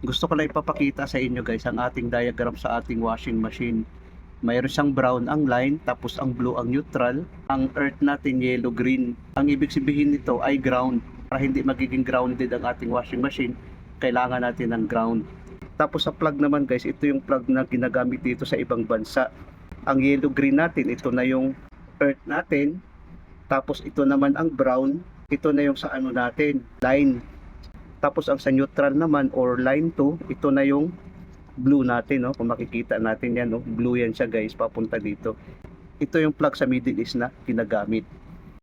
Gusto ko lang ipapakita sa inyo guys ang ating diagram sa ating washing machine. Mayroon siyang brown ang line, tapos ang blue ang neutral, ang earth natin yellow green. Ang ibig sabihin nito ay ground. Para hindi magiging grounded ang ating washing machine, kailangan natin ng ground. Tapos sa plug naman guys, ito yung plug na ginagamit dito sa ibang bansa. Ang yellow green natin, ito na yung earth natin. Tapos ito naman ang brown, ito na yung sa ano natin, line. Tapos ang sa neutral naman or line 2, ito na yung blue natin, no? Kung makikita natin yan, no? Blue yan siya guys, papunta dito. Ito yung plug sa Middle East na ginagamit.